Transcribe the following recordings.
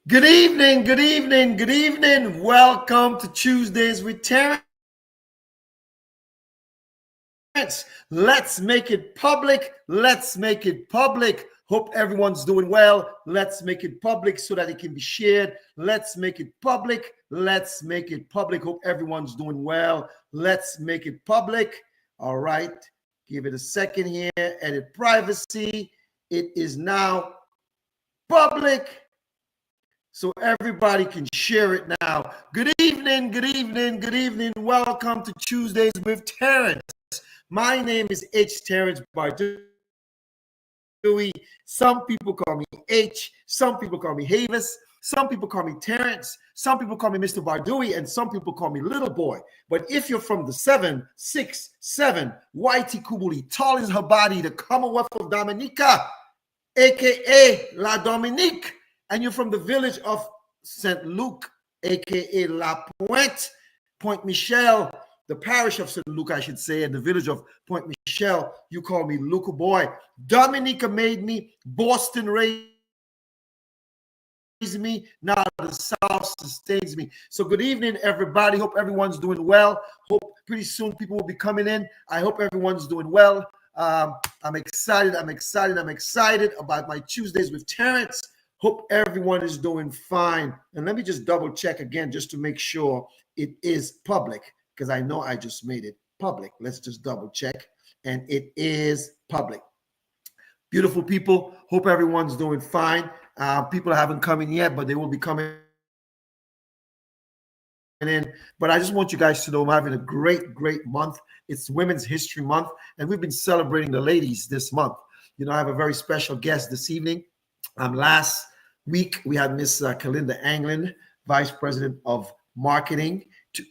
Good evening, good evening, good evening. Welcome to Tuesdays with Terrence. Let's make it public. Let's make it public. Hope everyone's doing well. Let's make it public so that it can be shared. Let's make it public. Let's make it public. Hope everyone's doing well. Let's make it public. All right. Give it a second here. Edit privacy. It is now public, so everybody can share it now. Good evening, good evening, good evening. Welcome to Tuesdays with Terrence. My name is H. Terrence Bardui. Some people call me H. Some people call me Havis. Some people call me Terrence. Some people call me Mr. Bardui, and some people call me Little Boy. But if you're from the 767 YT Kubuli, tall as her body, the Commonwealth of Dominica, aka La Dominique, and you're from the village of St. Luke, aka La Pointe, Point Michel, the parish of St. Luke, I should say, and the village of Point Michel, you call me Luca Boy. Dominica made me, Boston raised me, now the South sustains me. So good evening, everybody. Hope everyone's doing well. Hope pretty soon people will be coming in. I hope everyone's doing well. I'm excited about my Tuesdays with Terrence. Hope everyone is doing fine. And let me just double check again just to make sure it is public, because I know I just made it public. Let's just double check. And it is public. Beautiful people. Hope everyone's doing fine. People haven't come in yet, but they will be coming in. But I just want you guys to know I'm having a great month. It's Women's History Month, and we've been celebrating the ladies this month. You know, I have a very special guest this evening. Last week, we had Miss Kalinda Anglin, Vice President of Marketing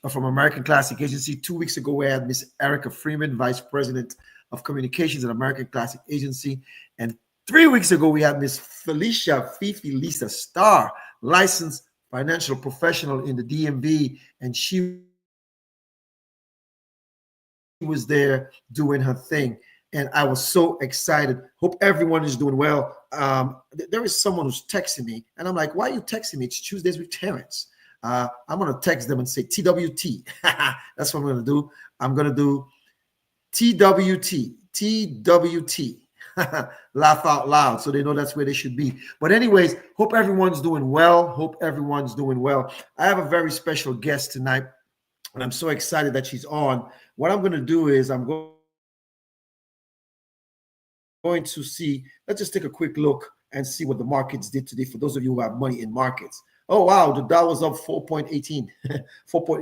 from American Classic Agency. 2 weeks ago, we had Miss Erica Freeman, Vice President of Communications at American Classic Agency. And 3 weeks ago, we had Miss Felicia Fifi Lisa Starr, licensed financial professional in the DMV, and she was there doing her thing. And I was so excited. Hope everyone is doing well. There is someone who's texting me, and I'm like, why are you texting me? It's Tuesdays with Terrence. I'm going to text them and say TWT. That's what I'm going to do. I'm going to do TWT. Laugh out loud so they know that's where they should be. But anyways, hope everyone's doing well. Hope everyone's doing well. I have a very special guest tonight, and I'm so excited that she's on. What I'm going to do is I'm going to see, let's just take a quick look and see what the markets did today for those of you who have money in markets. Oh, wow, the Dow was up 4.18.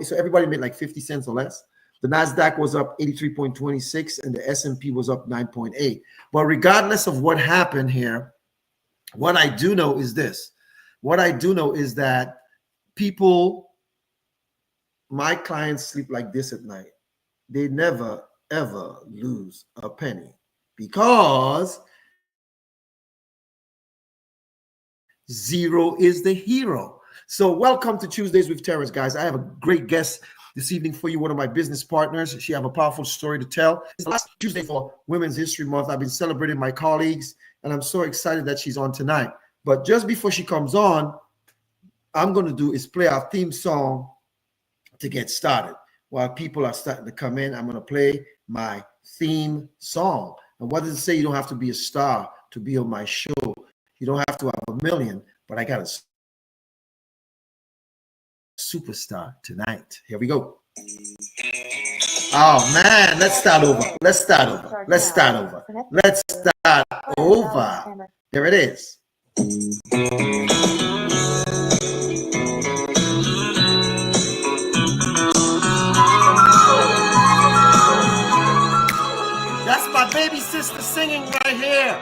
So everybody made like 50 cents or less. The NASDAQ was up 83.26, and the S&P was up 9.8. But regardless of what happened here, what I do know is this. What I do know is that people, my clients sleep like this at night. They never, ever lose a penny because zero is the hero. So welcome to Tuesdays with Terrence, guys. I have a great guest this evening for you, one of my business partners. She have a powerful story to tell. It's the last Tuesday for Women's History Month. I've been celebrating my colleagues, and I'm so excited that she's on tonight. But just before she comes on, I'm going to do is play our theme song to get started. While people are starting to come in, I'm going to play my theme song. And what does it say? You don't have to be a star to be on my show. You don't have to have a million, but I got a superstar tonight. Here we go. Oh man, let's start over. Let's start over. There it is. That's my baby sister singing right here.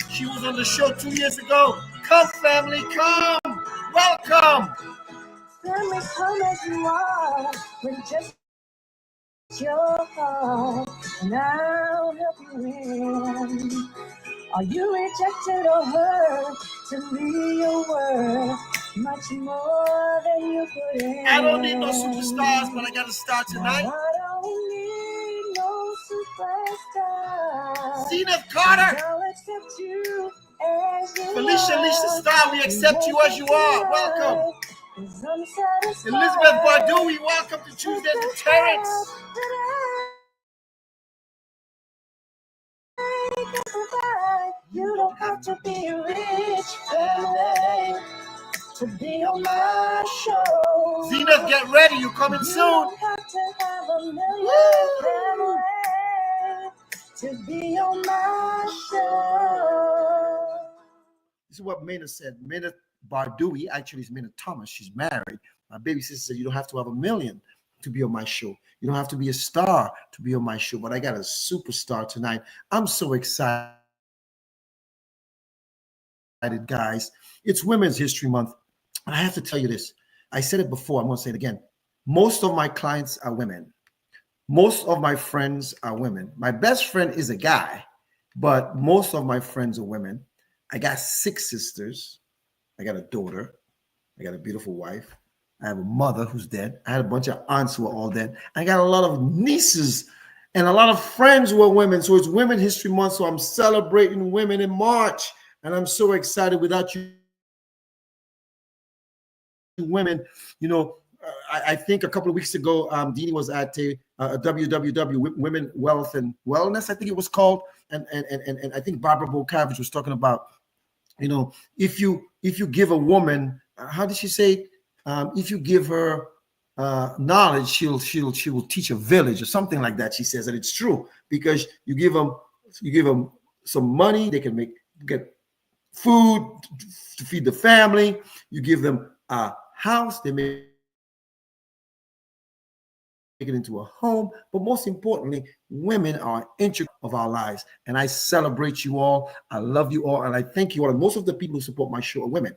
She was on the show 2 years ago. Come, family, come. Welcome. Family, come as you are, with just your heart, and I'll help you win. Are you rejected or hurt? To me, your worth much more than you put in. I don't need no superstars, but I got to start tonight. I don't need no superstars. Zenith Carter. I'll accept you Felicia Star, we accept you as you are. Welcome. Elizabeth Bardui, welcome to Tuesdays with Terrence. You don't have to be rich, family, to be on my show. Zenith, get ready. You coming soon. You don't have to have a million, family, to be on my show. This is what Maynard said. Maynard Bardui, actually, is Maynard Thomas. She's married. My baby sister said, you don't have to have a million to be on my show. You don't have to be a star to be on my show. But I got a superstar tonight. I'm so excited, guys. It's Women's History Month. And I have to tell you this. I said it before. I'm going to say it again. Most of my clients are women. Most of my friends are women. My best friend is a guy, but most of my friends are women. I got 6 sisters. I got a daughter. I got a beautiful wife. I have a mother who's dead. I had a bunch of aunts who are all dead. I got a lot of nieces and a lot of friends who are women. So it's Women's History Month. So I'm celebrating women in March. And I'm so excited. Without you women, you know, I think a couple of weeks ago, Dini was at a WWW, Women, Wealth, and Wellness, I think it was called. And I think Barbara Bokavich was talking about, you know, if you give a woman, how did she say? If you give her knowledge, she will teach a village or something like that. She says that it's true because you give them some money, they can get food to feed the family. You give them a house, they make it into a home. But most importantly, women are integral of our lives. And I celebrate you all. I love you all. And I thank you all. And most of the people who support my show are women,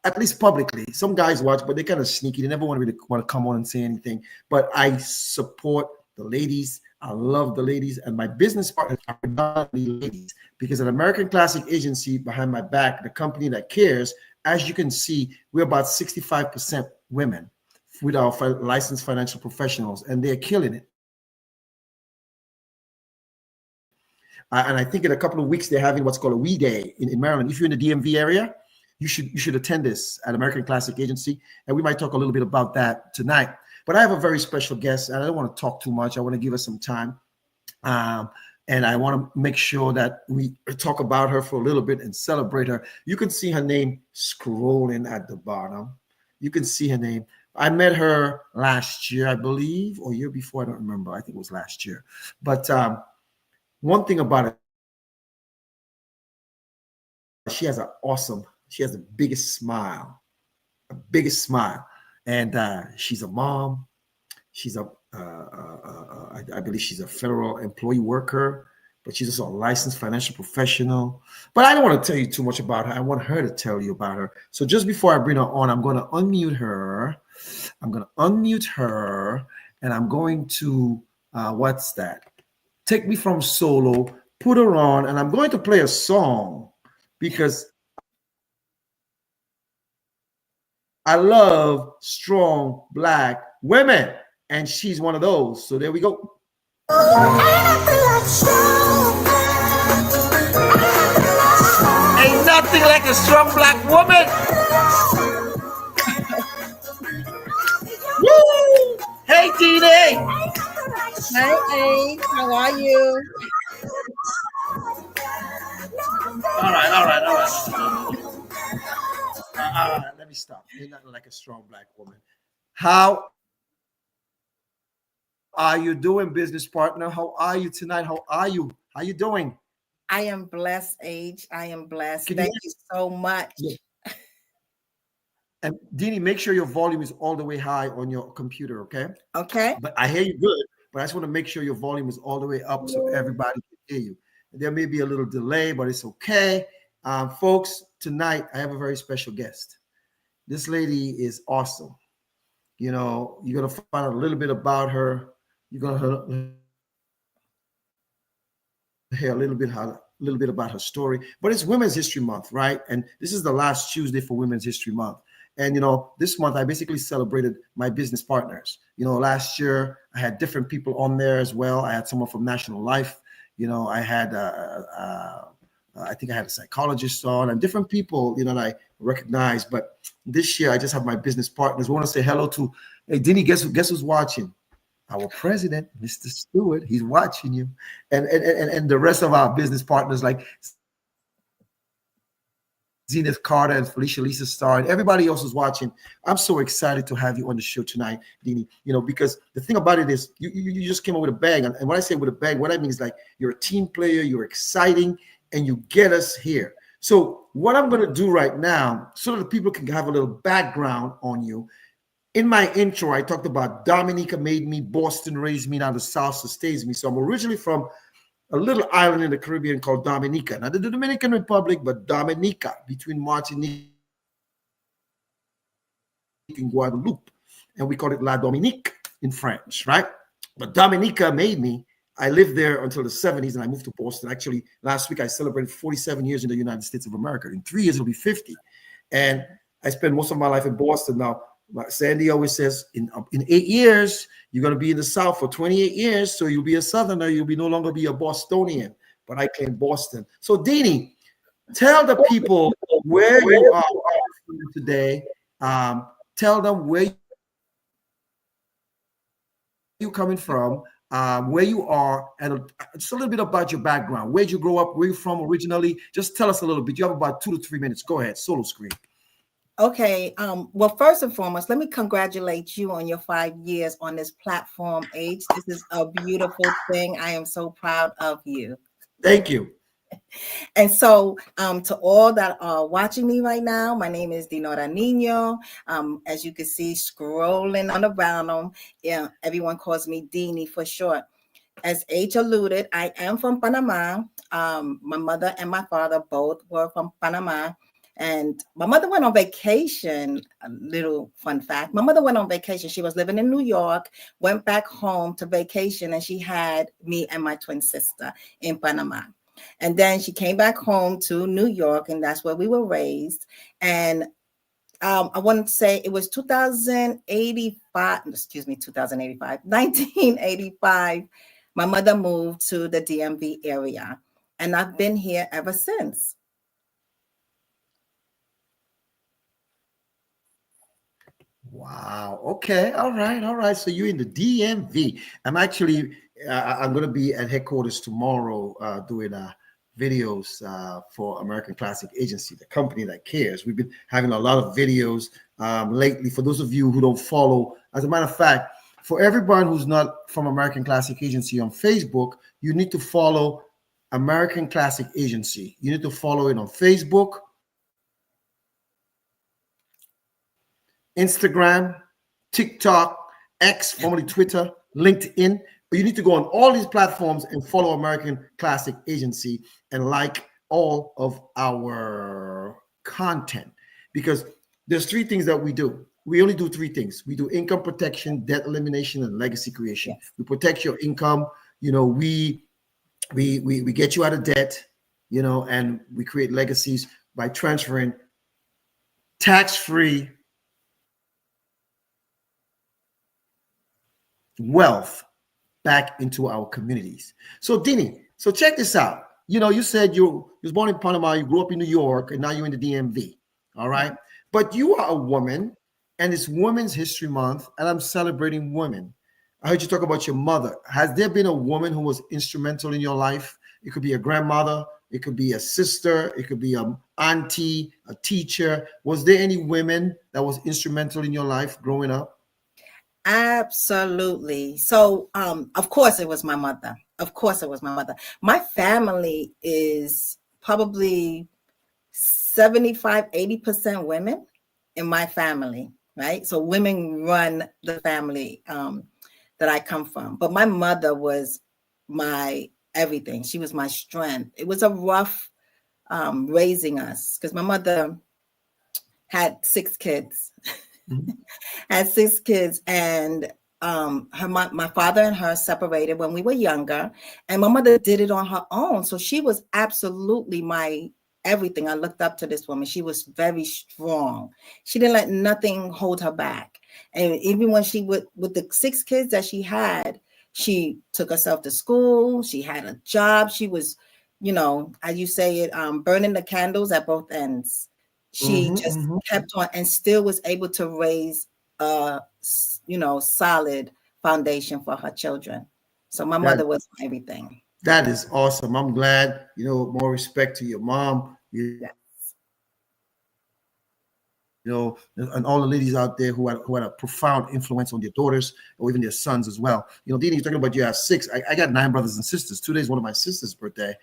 at least publicly. Some guys watch, but they're kind of sneaky. They never want to come on and say anything. But I support the ladies. I love the ladies. And my business partners are predominantly ladies. Because at American Classic Agency, behind my back, the company that cares, as you can see, we're about 65% women with our licensed financial professionals, and they're killing it. And I think in a couple of weeks, they're having what's called a We Day in Maryland. If you're in the DMV area, you should attend this at American Classic Agency, and we might talk a little bit about that tonight. But I have a very special guest, and I don't want to talk too much. I want to give her some time. And I want to make sure that we talk about her for a little bit and celebrate her. You can see her name scrolling at the bottom. You can see her name. I met her last year, I believe, or year before. I don't remember. I think it was last year. But one thing about her, she has the biggest smile, And she's a mom. She's I believe she's a federal employee worker, but she's also a licensed financial professional. But I don't want to tell you too much about her. I want her to tell you about her. So just before I bring her on, I'm going to unmute her. And I'm going to, what's that? Take me from solo, put her on, and I'm going to play a song because I love strong Black women. And she's one of those. So there we go. Ain't nothing like a strong Black woman. Woo! Hey, Dini. Hi, Ace. How are you? All right. Let me stop. Ain't nothing like a strong Black woman. How are you doing, business partner? How are you tonight? How are you? How you doing? I am blessed, Age. I am blessed. Thank you so much. Yeah. And Dini, make sure your volume is all the way high on your computer, okay? Okay. But I hear you good, but I just want to make sure your volume is all the way up so everybody can hear you. There may be a little delay, but it's okay. Folks, tonight I have a very special guest. This lady is awesome. You know, you're going to find out a little bit about her. You're going to hear a little bit about her story. But it's Women's History Month, right? And this is the last Tuesday for Women's History Month. And, you know, this month I basically celebrated my business partners. You know, last year I had different people on there as well. I had someone from National Life. You know, I had I think I had a psychologist on and different people, that I recognize. But this year, I just have my business partners. We want to say hello to, hey, Dini, guess who's watching? Our president, Mr. Stewart. He's watching you. And the rest of our business partners like Zenith Carter and Felicia Lisa Starr and everybody else is watching. I'm so excited to have you on the show tonight, Dini. Because the thing about it is you just came up with a bang. And when I say with a bang, what I mean is like you're a team player, you're exciting, and you get us here. So what I'm going to do right now, so that people can have a little background on you. In my intro, I talked about Dominica made me, Boston raised me, now the South sustains me. So I'm originally from a little island in the Caribbean called Dominica, not the Dominican Republic, but Dominica, between Martinique and Guadeloupe. And we call it La Dominique in French, right? But Dominica made me. I lived there until the 70s and I moved to Boston. Actually, last week I celebrated 47 years in the United States of America. In 3 years, it'll be 50. And I spent most of my life in Boston. Now, Sandy always says, in 8 years, you're going to be in the South for 28 years. So you'll be a Southerner. You'll no longer be a Bostonian. But I claim Boston. So, Dini, tell the people where you are today. Tell them where you're coming from, where you are, and just a little bit about your background. Where'd you grow up? Where you from originally? Just tell us a little bit. You have about 2 to 3 minutes. Go ahead. Solo screen. Okay. Well, first and foremost, let me congratulate you on your 5 years on this platform, H. This is a beautiful thing. I am so proud of you. Thank you. And so to all that are watching me right now, my name is Nino. As you can see, scrolling on the bottom, everyone calls me Dini for short. As H alluded, I am from Panama. My mother and my father both were from Panama. And my mother went on vacation. A little fun fact. My mother went on vacation. She was living in New York, went back home to vacation, and she had me and my twin sister in Panama. And then she came back home to New York, and that's where we were raised. And I want to say it was 1985. My mother moved to the DMV area, and I've been here ever since. Wow. Okay. All right. So you're in the DMV. I'm actually, I'm going to be at headquarters tomorrow doing videos for American Classic Agency, the company that cares. We've been having a lot of videos lately. For those of you who don't follow, as a matter of fact, for everyone who's not from American Classic Agency on Facebook, you need to follow American Classic Agency. You need to follow it on Facebook, Instagram, TikTok, X, formerly Twitter, LinkedIn. But you need to go on all these platforms and follow American Classic Agency and like all of our content, because there's 3 things that we do. We only do 3 things. We do income protection, debt elimination, and legacy creation. Yes. We protect your income. We get you out of debt, and we create legacies by transferring tax-free wealth back into our communities. So, Dini, so check this out. You said you was born in Panama, you grew up in New York, and now you're in the DMV. All right. But you are a woman, and it's Women's History Month, and I'm celebrating women. I heard you talk about your mother. Has there been a woman who was instrumental in your life? It could be a grandmother, it could be a sister, it could be an auntie, a teacher. Was there any women that was instrumental in your life growing up? Absolutely. So, of course, it was my mother. My family is probably 75-80% women in my family, right? So women run the family that I come from. But my mother was my everything. She was my strength. It was a rough raising us because my mother had 6 kids. Had 6 kids, and my father and her separated when we were younger, and my mother did it on her own. So she was absolutely my everything. I looked up to this woman. She was very strong. She didn't let nothing hold her back. And even when she with the 6 kids that she had, she took herself to school. She had a job. She was you know, as you say it, burning the candles at both ends. She just kept on and still was able to raise a, you know, solid foundation for her children. So my mother was everything. That is awesome. I'm glad, you know, more respect to your mom, Yes. you know, and all the ladies out there who had a profound influence on their daughters or even their sons as well. You know, Dini, you're talking about you have six. I got 9 brothers and sisters. 2 days, one of my sister's birthday.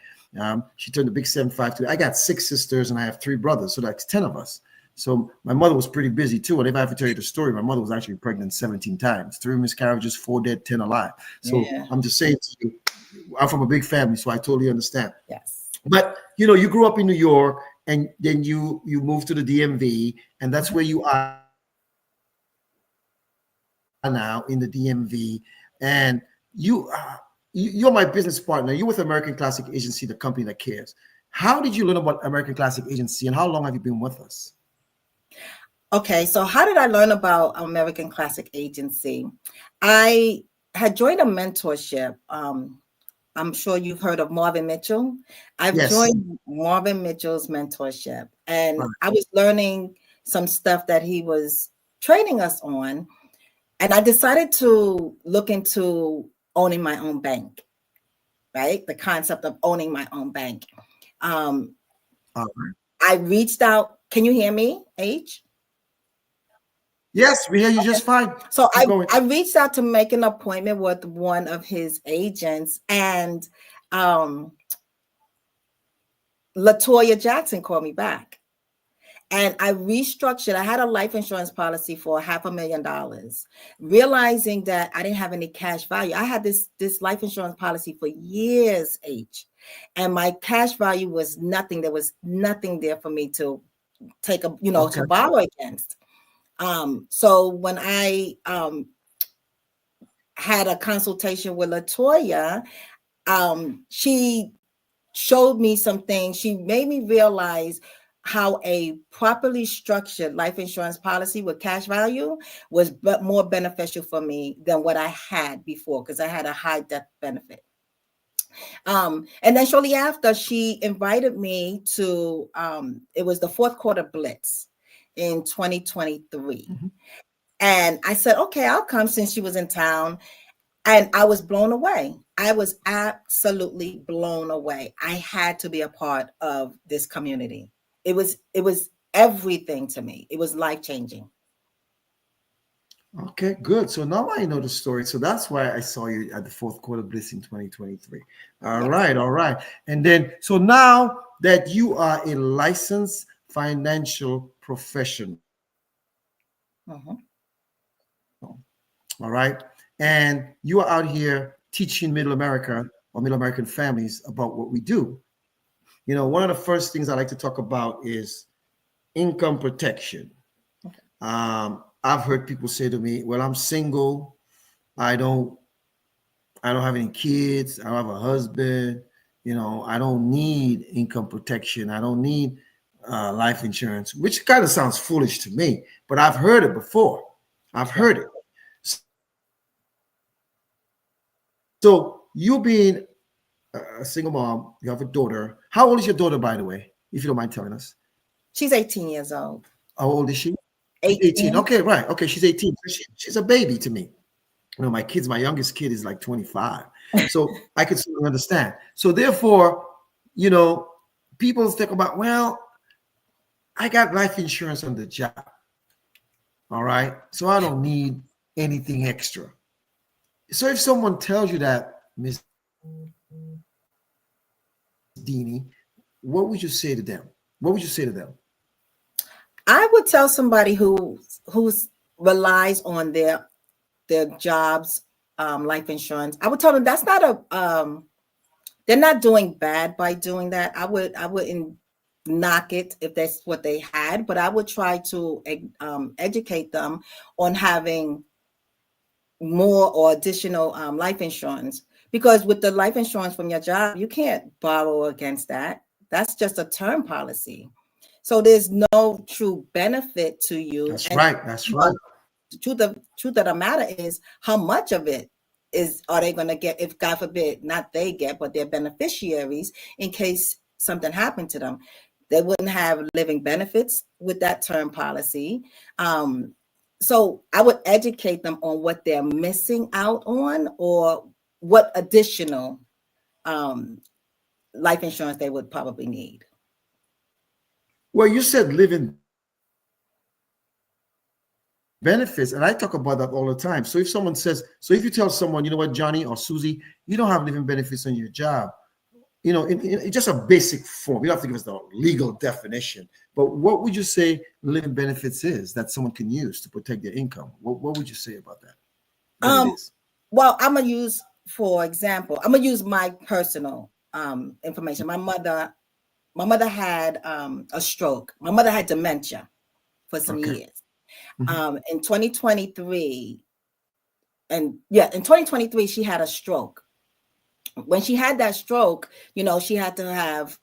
She turned a big 75 today. I got 6 sisters and I have 3 brothers, so that's 10 of us. So my mother was pretty busy too. And if I have to tell you the story, my mother was actually pregnant 17 times, 3 miscarriages, 4 dead, 10 alive. So I'm just saying to you, I'm from a big family, so I totally understand. Yes. But you know, you grew up in New York, and then you moved to the DMV, and that's where you are now in the DMV. And you're my business partner. You're with American Classic Agency, the company that cares. How did you learn about American Classic Agency, and how long have you been with us? Okay, so how did I learn about American Classic Agency? I had joined a mentorship. I'm sure you've heard of Marvin Mitchell. I've joined Marvin Mitchell's mentorship, and I was learning some stuff that he was training us on. And I decided to look into owning my own bank, right? The concept of owning my own bank. I reached out. Can you hear me, H? Yes, we hear you just fine. So I reached out to make an appointment with one of his agents, and Latoya Jackson called me back. And I restructured. I had a life insurance policy for $500,000, realizing that I didn't have any cash value. I had this life insurance policy for years, H, and my cash value was nothing. There was nothing there for me to take to borrow against. So when I had a consultation with Latoya, she showed me some things. She made me realize how a properly structured life insurance policy with cash value was more beneficial for me than what I had before, because I had a high death benefit. And then shortly after, she invited me to, it was the 4th quarter blitz in 2023. And I said, okay, I'll come, since she was in town. And I was blown away. I was absolutely blown away. I had to be a part of this community. It was everything to me. It was life-changing. Okay, good. So now I know the story. So that's why I saw you at the 4th quarter blitz in 2023. All right. And then, so now that you are a licensed financial professional, all right, and you are out here teaching middle America or middle American families about what we do. You know, one of the first things I like to talk about is income protection. I've heard people say to me, well, I'm single. I don't have any kids. I don't have a husband. You know, I don't need income protection. I don't need life insurance, which kind of sounds foolish to me, but I've heard it before. I've heard it. So you being a single mom, you have a daughter. How old is your daughter, by the way, if you don't mind telling us? She's 18 years old. How old is she? 18. Okay, right. Okay, she's 18. She's a baby to me. You know, my youngest kid is like 25. So I could certainly understand. So therefore, you know, people think about, well, I got life insurance on the job. All right. So I don't need anything extra. So if someone tells you that, Miss Dini, what would you say to them? What would you say to them? I would tell somebody who relies on their jobs, life insurance. I would tell them that's not they're not doing bad by doing that. I wouldn't knock it if that's what they had, but I would try to educate them on having more or additional life insurance, because with the life insurance from your job, you can't borrow against that. That's just a term policy. So there's no true benefit to you. That's right. The truth of the matter is, how much of it are they going to get, if God forbid, not they get, but their beneficiaries, in case something happened to them, they wouldn't have living benefits with that term policy. So I would educate them on what they're missing out on, or what additional life insurance they would probably need. Well, you said living benefits, and I talk about that all the time. So if someone says, so if you tell someone, you know what, Johnny or Susie, you don't have living benefits on your job, you know, in just a basic form. You don't have to give us the legal definition, but what would you say living benefits is that someone can use to protect their income? What would you say about that? What it is? Well, I'm gonna use, for example, I'm gonna use my personal information. My mother had a stroke. My mother had dementia for some years. In 2023, in 2023, she had a stroke. When she had that stroke, you know, she had to have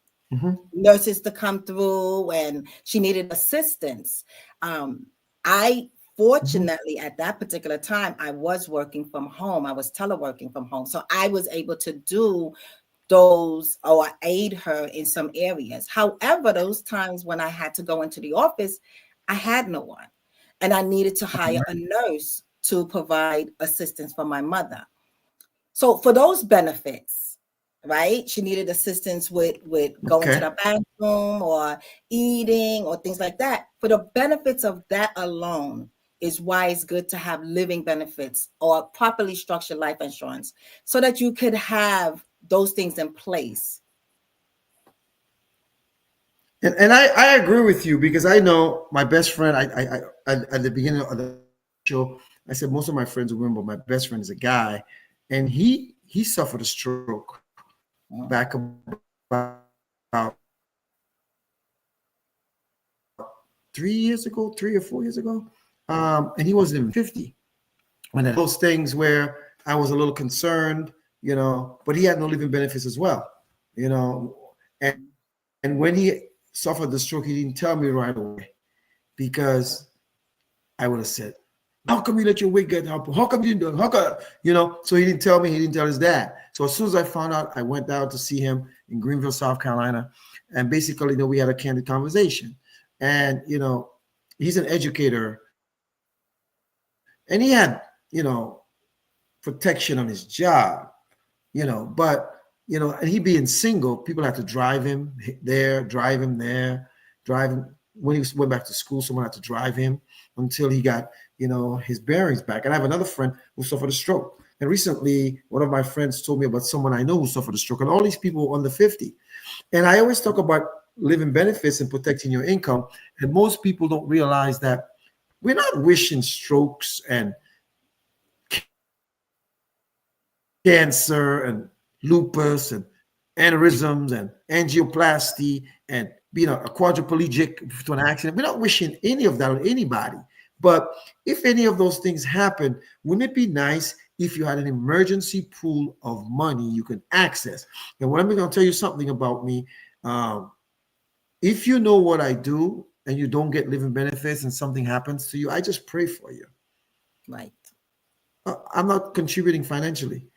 nurses to come through, and she needed assistance. I fortunately at that particular time, I was working from home. I was teleworking from home, so I was able to do those, or aid her in some areas. However, those times when I had to go into the office, I had no one, and I needed to hire a nurse to provide assistance for my mother. So for those benefits, right, she needed assistance with going to the bathroom or eating or things like that. For the benefits of that alone is why it's good to have living benefits or properly structured life insurance, so that you could have those things in place. And I agree with you, because I know my best friend, I at the beginning of the show, I said most of my friends are women, but my best friend is a guy, and he suffered a stroke back about 3 or 4 years ago. And he wasn't even 50. When those things where I was a little concerned, you know, but he had no living benefits as well, you know. And when he suffered the stroke, he didn't tell me right away, because I would have said, how come you let your weight get up? How come you didn't do it? How come, you know? So he didn't tell me, he didn't tell his dad. So as soon as I found out, I went out to see him in Greenville, South Carolina. And basically, you know, we had a candid conversation. And, you know, he's an educator. And he had, you know, protection on his job, you know, but, you know, and he being single, people had to drive him there, drive him there, drive him. When he went back to school, someone had to drive him until he got, you know, his bearings back. And I have another friend who suffered a stroke. And recently, one of my friends told me about someone I know who suffered a stroke, and all these people were under 50. And I always talk about living benefits and protecting your income. And most people don't realize that we're not wishing strokes and cancer and lupus and aneurysms and angioplasty and being a quadriplegic to an accident. We're not wishing any of that on anybody. But if any of those things happen, wouldn't it be nice if you had an emergency pool of money you can access? And what I'm going to tell you something about me. If you know what I do and you don't get living benefits and something happens to you, I just pray for you. Right. I'm not contributing financially.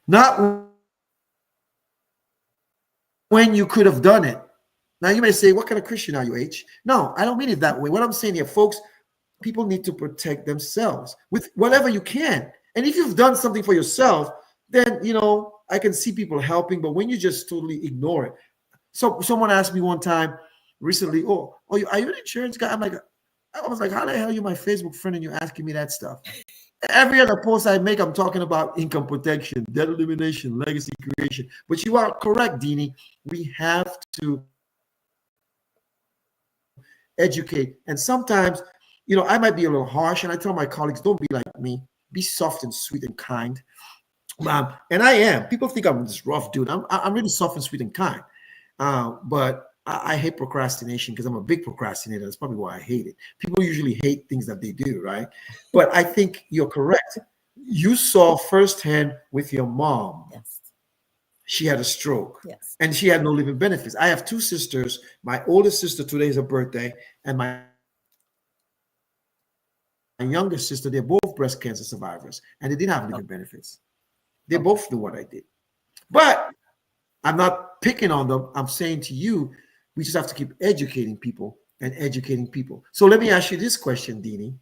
Not when you could have done it. Now you may say, what kind of Christian are you, H? No, I don't mean it that way. What I'm saying here, folks, people need to protect themselves with whatever you can. And if you've done something for yourself, then, you know, I can see people helping. But when you just totally ignore it. So someone asked me one time recently, are you an insurance guy? I was like, how the hell are you my Facebook friend and you're asking me that stuff? Every other post I make, I'm talking about income protection, debt elimination, legacy creation. But you are correct, Dini. We have to educate. And sometimes, you know, I might be a little harsh, and I tell my colleagues, don't be like me. Be soft and sweet and kind. And I am. People think I'm this rough dude. I'm really soft and sweet and kind. But I hate procrastination because I'm a big procrastinator. That's probably why I hate it. People usually hate things that they do, right? But I think you're correct. You saw firsthand with your mom. Yes. She had a stroke. Yes. And she had no living benefits. I have two sisters. My oldest sister, today is her birthday, and my younger sister, they're both breast cancer survivors, and they didn't have living benefits. They both knew what I did. But I'm not picking on them. I'm saying to you, we just have to keep educating people and educating people. So let me ask you this question, Dini.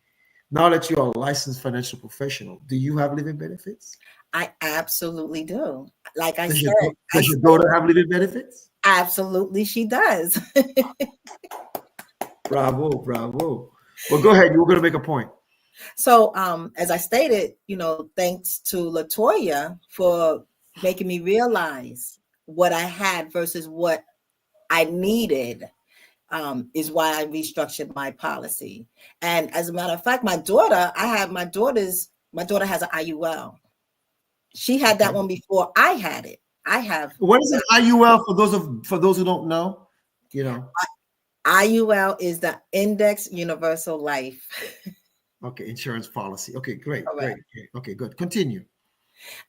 Now that you're a licensed financial professional, do you have living benefits? I absolutely do. Like I Does said, your, does your daughter have living benefits? absolutely she does. Bravo, bravo. Well, go ahead. You were going to make a point. So, as I stated, thanks to Latoya for making me realize what I had versus what I needed, is why I restructured my policy. And as a matter of fact, my daughter has an IUL. She had that one before I had it. I have. What is an IUL for those who don't know? IUL is the Index Universal Life. Okay, insurance policy. Okay, great, Correct. great. Okay, good. Continue.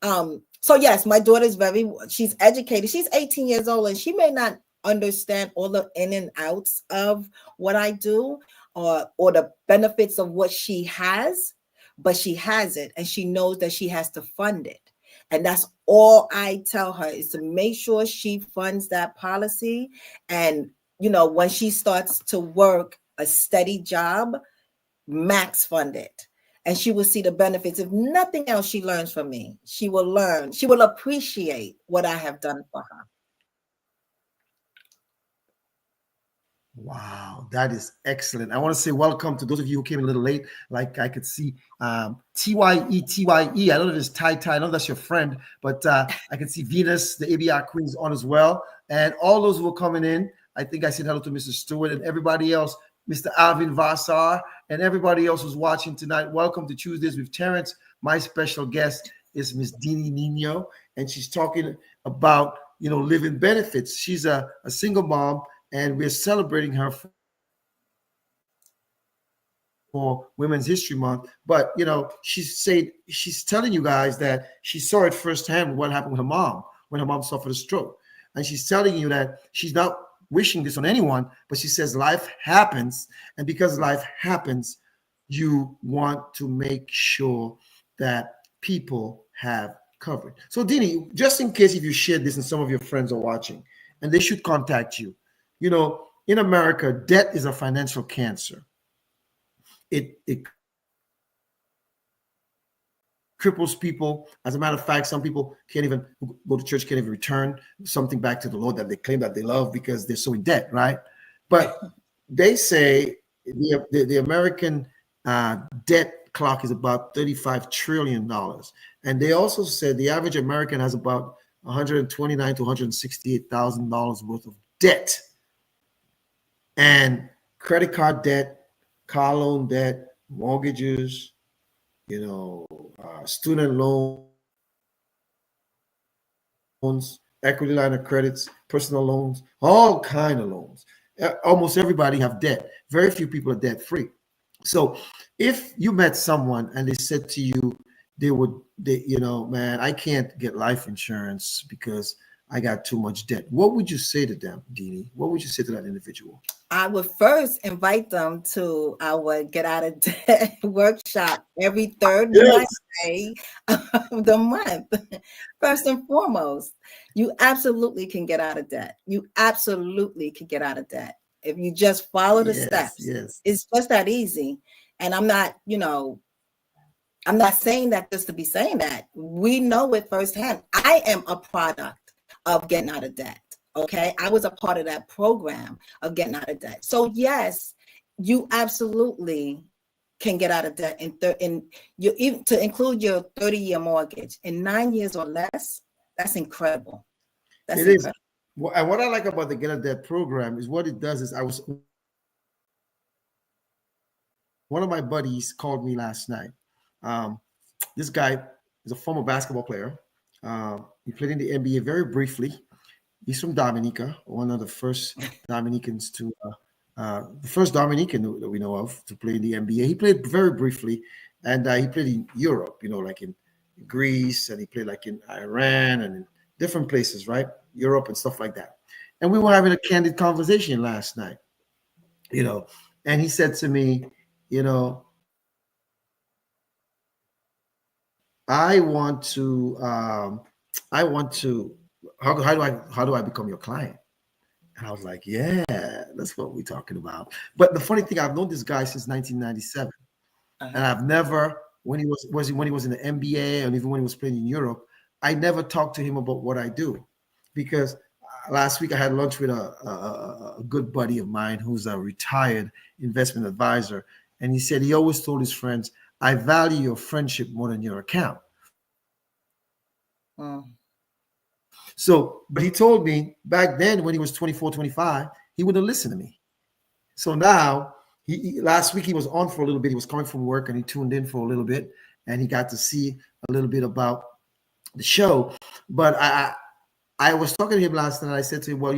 So yes, my daughter's she's educated. She's 18 years old, and she may not understand all the in and outs of what I do or the benefits of what she has, but she has it, and she knows that she has to fund it. And that's all I tell her, is to make sure she funds that policy. And when she starts to work a steady job, max fund it, and she will see the benefits. If nothing else she learns from me, she will appreciate what I have done for her. Wow, that is excellent. I want to say welcome to those of you who came a little late. Like I could see TYE. I don't know if it's Tai. I know that's your friend, but I can see Venus, the ABR Queen's on as well. And all those who are coming in, I think I said hello to Mr. Stewart and everybody else, Mr. Alvin Vassar, and everybody else who's watching tonight. Welcome to Tuesdays with Terrence. My special guest is Miss Dini Nino, and she's talking about living benefits. She's a single mom, and we're celebrating her for Women's History Month. But she's telling you guys that she saw it firsthand what happened with her mom when her mom suffered a stroke, and she's telling you that she's not wishing this on anyone, but she says life happens, and because life happens, you want to make sure that people have coverage. So Dini, just in case if you shared this and some of your friends are watching and they should contact you, in America, debt is a financial cancer. It cripples people. As a matter of fact, some people can't even go to church, can't even return something back to the Lord that they claim that they love because they're so in debt, right? But they say the American debt clock is about $35 trillion. And they also said the average American has about $129,000 to $168,000 worth of debt. And credit card debt, car loan debt, mortgages, student loans, equity line of credits, personal loans, all kind of loans. Almost everybody have debt. Very few people are debt free. So if you met someone and they said to you, man, I can't get life insurance because I got too much debt, what would you say to them, Dini? What would you say to that individual? I would first invite them to our Get Out of Debt workshop every third Monday of the month. First and foremost, you absolutely can get out of debt. You absolutely can get out of debt if you just follow the steps. Yes. It's just that easy. And I'm not saying that just to be saying that. We know it firsthand. I am a product of getting out of debt. Okay, I was a part of that program of getting out of debt. So yes, you absolutely can get out of debt to include your 30-year mortgage in 9 years or less. That's incredible. That's incredible. And what I like about the Get Out of Debt program is what it does is one of my buddies called me last night. This guy is a former basketball player. He played in the NBA very briefly. He's from Dominica, one of the first Dominicans the first Dominican that we know of to play in the NBA. He played very briefly, and he played in Europe, like in Greece, and he played like in Iran and in different places, right? Europe and stuff like that. And we were having a candid conversation last night, and he said to me, I want to, I want to, how do I become your client? And I was like, yeah, that's what we're talking about. But the funny thing, I've known this guy since 1997, and I've never, when he when he was in the NBA, and even when he was playing in Europe, I never talked to him about what I do, because last week I had lunch with a good buddy of mine who's a retired investment advisor, and he said he always told his friends, "I value your friendship more than your account." So, but he told me back then when he was 24, 25, he wouldn't listen to me. So now, last week he was on for a little bit. He was coming from work and he tuned in for a little bit, and he got to see a little bit about the show. But I was talking to him last night. I said to him, well,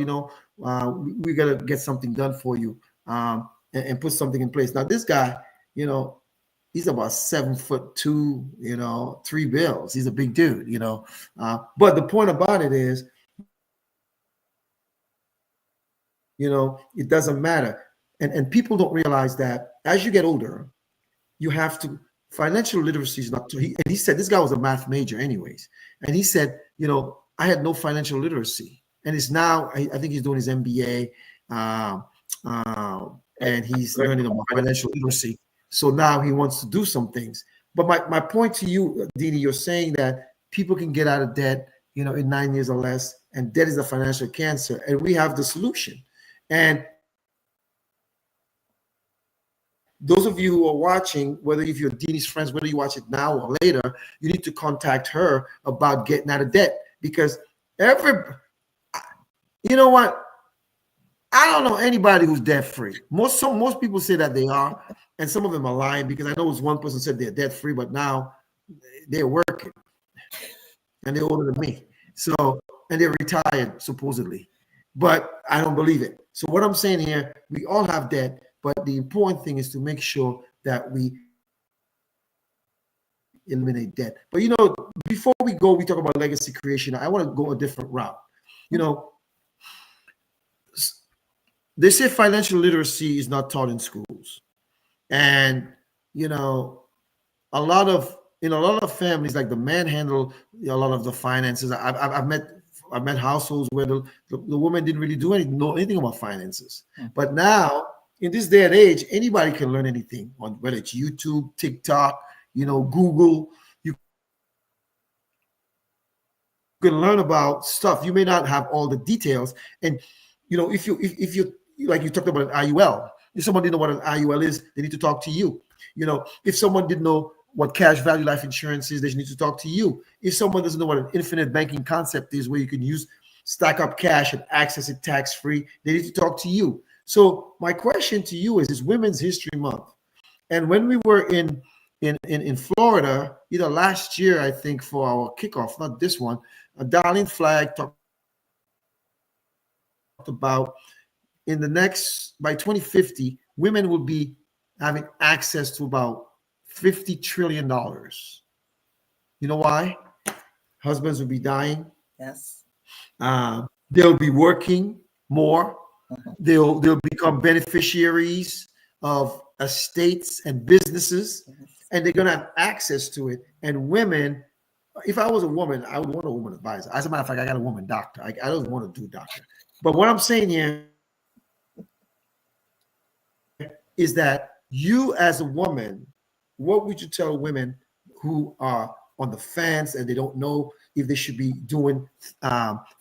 we got to get something done for you, and put something in place. Now, this guy, he's about 7'2", 3 bills. He's a big dude, but the point about it is, it doesn't matter. And people don't realize that as you get older, you have to, financial literacy is not, and he said, this guy was a math major anyways. And he said, I had no financial literacy. And it's now, I think he's doing his MBA, and he's learning about financial literacy. So now he wants to do some things. But my point to you, Dini, you're saying that people can get out of debt, in 9 years or less, and debt is a financial cancer, and we have the solution. And those of you who are watching, whether if you're Dini's friends, whether you watch it now or later, you need to contact her about getting out of debt, because you know what? I don't know anybody who's debt free. Most people say that they are, and some of them are lying, because I know it was one person said they're debt free, but now they're working and they're older than me. So, and they're retired supposedly, but I don't believe it. So what I'm saying here, we all have debt, but the important thing is to make sure that we eliminate debt. But before we go, we talk about legacy creation. I want to go a different route. They say financial literacy is not taught in schools, and a lot of families, like the man handle a lot of the finances. I've met households where the woman didn't really know anything about finances. But now, in this day and age, anybody can learn anything, on whether it's YouTube, TikTok, Google. You can learn about stuff. You may not have all the details, and if you like you talked about an IUL. If someone didn't know what an IUL is, they need to talk to you. If someone didn't know what cash value life insurance is, they need to talk to you. If someone doesn't know what an infinite banking concept is, where you can stack up cash and access it tax-free, they need to talk to you. So my question to you is Women's History Month. And when we were in Florida, either last year, I think, for our kickoff, not this one, Darlene Flagg talked about by 2050, women will be having access to about $50 trillion. You know why? Husbands will be dying. Yes. They'll be working more. They'll become beneficiaries of estates and businesses, and they're going to have access to it. And women, if I was a woman, I would want a woman advisor. As a matter of fact, I got a woman doctor. I don't want to do doctor. But what I'm saying here is that you, as a woman, what would you tell women who are on the fence and they don't know if they should be doing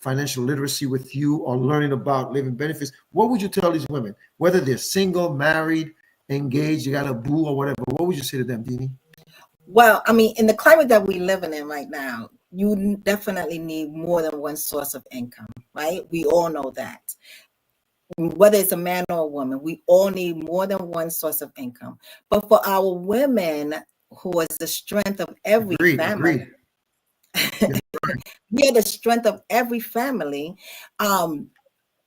financial literacy with you or learning about living benefits? What would you tell these women, whether they're single, married, engaged, you got a boo or whatever? What would you say to them, Dini? Well, I mean, in the climate that we're living in right now, you definitely need more than one source of income, right? We all know that. Whether it's a man or a woman, we all need more than one source of income. But for our women, who is the strength of every family, we are the strength of every family.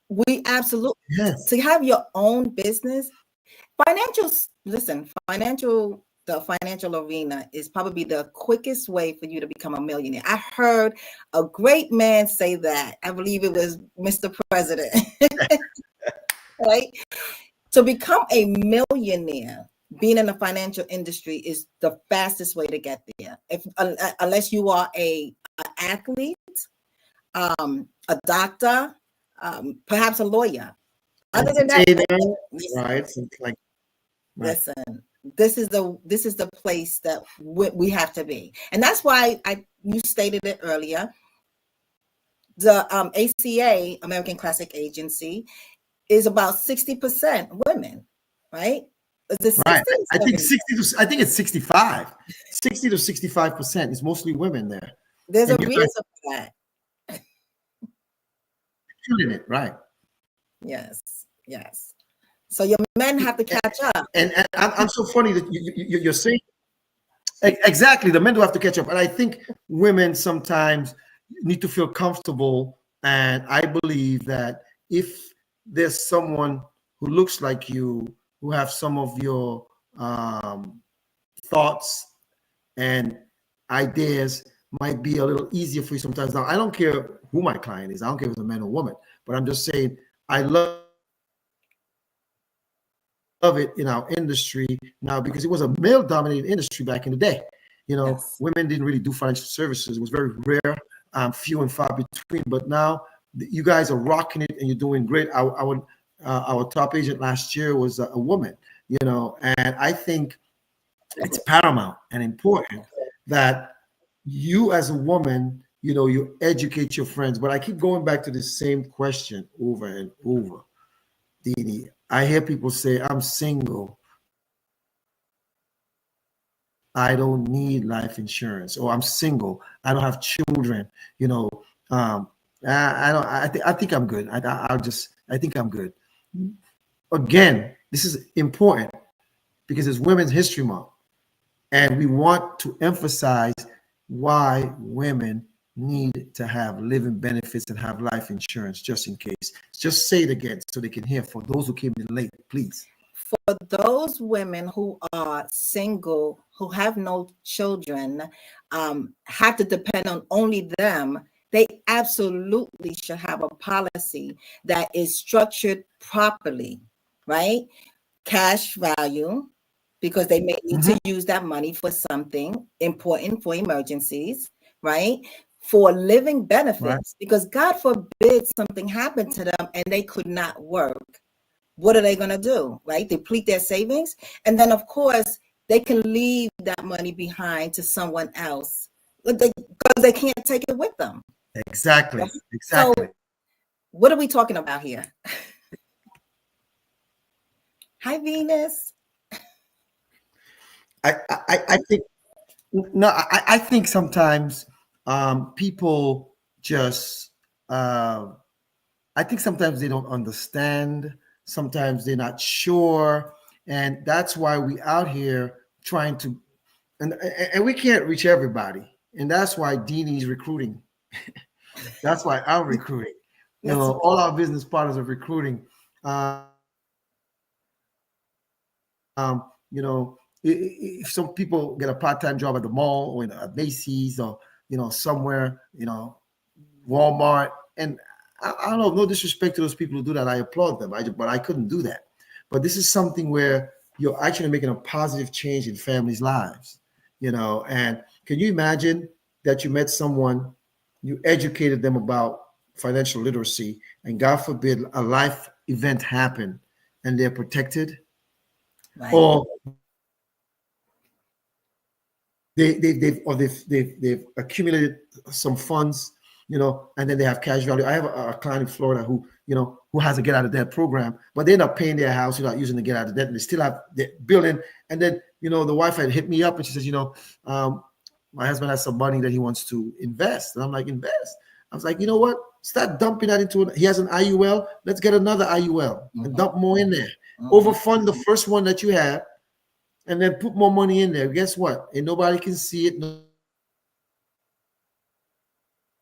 We absolutely, to have your own business, the financial arena is probably the quickest way for you to become a millionaire. I heard a great man say that. I believe it was Mr. President. Right? To become a millionaire, being in the financial industry is the fastest way to get there. If unless you are an athlete, a doctor, perhaps a lawyer. Other than that, right? Something like right. listen. This is the place that we have to be, and that's why you stated it earlier. The ACA, American Classic Agency, is about 60% women, right? Right. I think 60 to I think it's 65. 60 to 65% is mostly women there. There's And a reason for that. Killing it, right? Yes. So your men have to catch up. And I'm so funny that you're saying exactly, the men do have to catch up. And I think women sometimes need to feel comfortable. And I believe that if there's someone who looks like you, who have some of your thoughts and ideas, might be a little easier for you sometimes. Now, I don't care who my client is. I don't care if it's a man or woman, but I'm just saying I love it in our industry now because it was a male-dominated industry back in the day. Yes. Women didn't really do financial services. It was very rare, few and far between. But now you guys are rocking it and you're doing great. Our top agent last year was a woman, and I think it's paramount and important that you as a woman, you educate your friends. But I keep going back to the same question over and over, Dini. I hear people say, I'm single. I don't need life insurance, or I'm single. I don't have children. I think I'm good. I think I'm good. Again, this is important because it's Women's History Month, and we want to emphasize why women need to have living benefits and have life insurance just in case. Just say it again so they can hear. For those who came in late, please. For those women who are single, who have no children, have to depend on only them, they absolutely should have a policy that is structured properly, right? Cash value, because they may need to use that money for something important, for emergencies, right? For living benefits, right? Because God forbid something happened to them and they could not work. What are they going to do, right? Deplete their savings. And then, of course, they can leave that money behind to someone else because they can't take it with them. Exactly. Right? Exactly. So what are we talking about here? Hi, Venus. I think, no, I think sometimes people just, I think sometimes they don't understand. Sometimes they're not sure. And that's why we out here trying to, and we can't reach everybody. And that's why Dini's recruiting. That's why I'm recruiting. All our business partners are recruiting. If some people get a part-time job at the mall or at Macy's or, somewhere, Walmart. And I don't know, no disrespect to those people who do that. I applaud them. But I couldn't do that. But this is something where you're actually making a positive change in families' lives, and can you imagine that you met someone, you educated them about financial literacy, and God forbid a life event happened and they're protected, right? Or they've accumulated some funds, and then they have cash value. I have a client in Florida who has a get out of debt program, but they end up paying their house without using the get out of debt, and they still have the building. And then, the wife had hit me up and she says, my husband has some money that he wants to invest. And I'm like, invest? I was like, you know what? Start dumping that into he has an IUL. Let's get another IUL and dump more in there. Overfund the first one that you have, and then put more money in there. Guess what? And nobody can see it.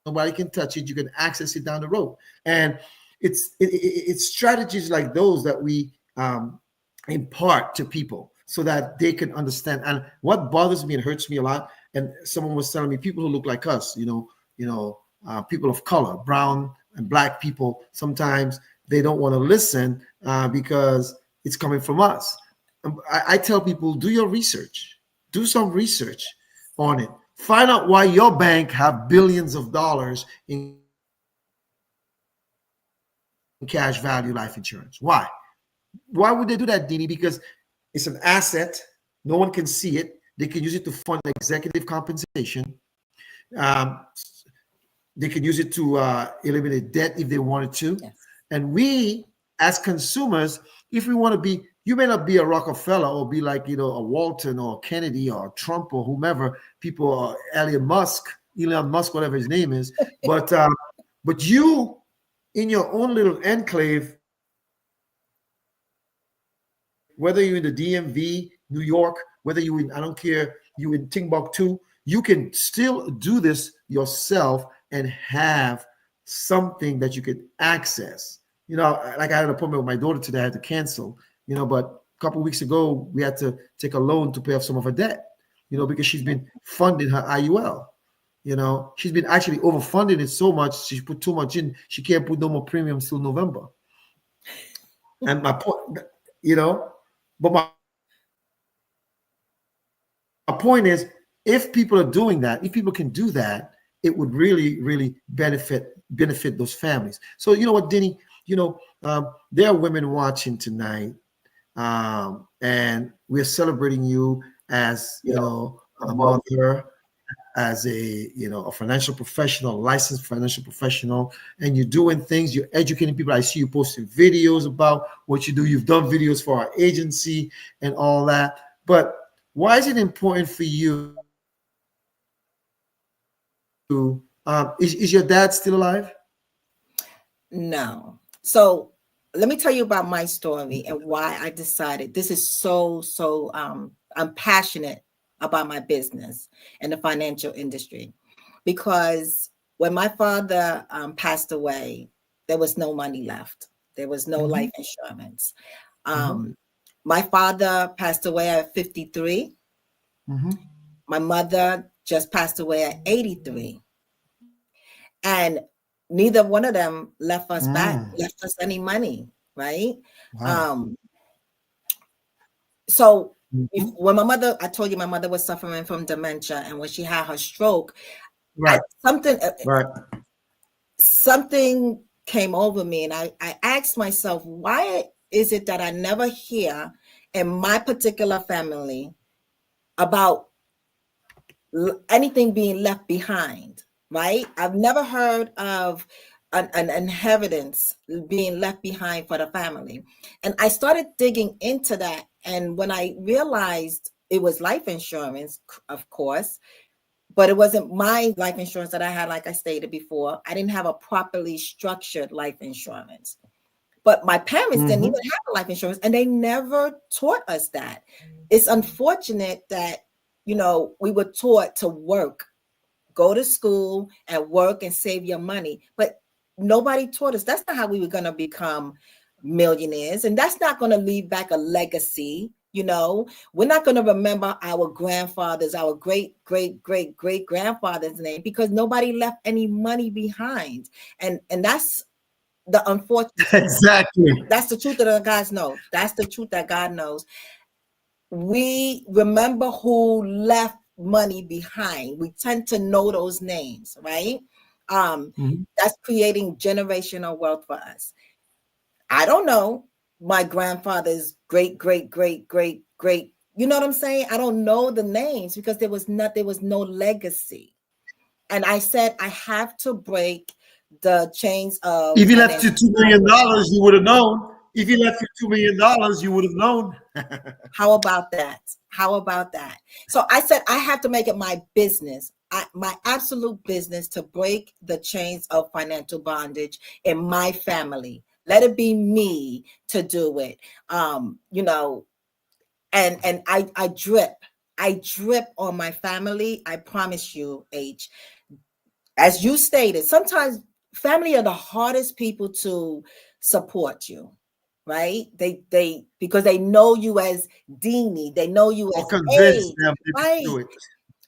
Nobody can touch it. You can access it down the road. And it's strategies like those that we impart to people so that they can understand. And what bothers me and hurts me a lot, and someone was telling me, people who look like us, people of color, brown and black people, sometimes they don't want to listen because it's coming from us. I tell people, do your research, do some research on it. Find out why your bank have billions of dollars in cash value life insurance. Why? Why would they do that, Dini? Because it's an asset. No one can see it. They can use it to fund executive compensation. Um, they can use it to eliminate debt if they wanted to. Yes. And we, as consumers, if we want to be, you may not be a Rockefeller or be like, a Walton or Kennedy or Trump or whomever, people, Elon Musk, whatever his name is. But you, in your own little enclave, whether you're in the DMV, New York, whether you in, I don't care, you in Timbuktu, you can still do this yourself and have something that you could access. Like I had an appointment with my daughter today, I had to cancel, but a couple of weeks ago, we had to take a loan to pay off some of her debt, because she's been funding her IUL. She's been actually overfunding it so much, she put too much in, she can't put no more premiums till November. And my point, but my point is, if people are doing that, if people can do that, it would really, really benefit those families. So you know what, Dini, there are women watching tonight, and we're celebrating you as a mother, as a financial professional, licensed financial professional, and you're doing things, you're educating people. I see you posting videos about what you do. You've done videos for our agency and all that. But why is it important for you? Is your dad still alive? No. So let me tell you about my story and why I decided this is so I'm passionate about my business and the financial industry, because when my father passed away, there was no money left. There was no life insurance. My father passed away at 53. My mother just passed away at 83. And neither one of them left us any money, right? Wow. So when I told you my mother was suffering from dementia, and when she had her stroke, something came over me, and I asked myself, why is it that I never hear in my particular family about anything being left behind, right? I've never heard of an inheritance being left behind for the family. And I started digging into that. And when I realized it was life insurance, of course, but it wasn't my life insurance that I had, like I stated before. I didn't have a properly structured life insurance. But my parents didn't even have a life insurance, and they never taught us that. It's unfortunate that, we were taught to work, go to school and work and save your money. But nobody taught us that's not how we were going to become millionaires. And that's not going to leave back a legacy. We're not going to remember our grandfathers, our great grandfather's name, because nobody left any money behind. And that's the unfortunate. Exactly. That's the truth that God knows. That's the truth that God knows. We remember who left money behind. We tend to know those names, right? That's creating generational wealth for us. I don't know my grandfather's great. You know what I'm saying? I don't know the names because there was no legacy. And I said, I have to break the chains of. If he left you $2 million, you would have known. If he left you $2 million, you would have known. How about that? So I said, I have to make it my business, my absolute business, to break the chains of financial bondage in my family. Let it be me to do it. And I drip on my family. I promise you, H. As you stated, sometimes family are the hardest people to support you, right? They because they know you as Dini, they know you as convince them right? to do it.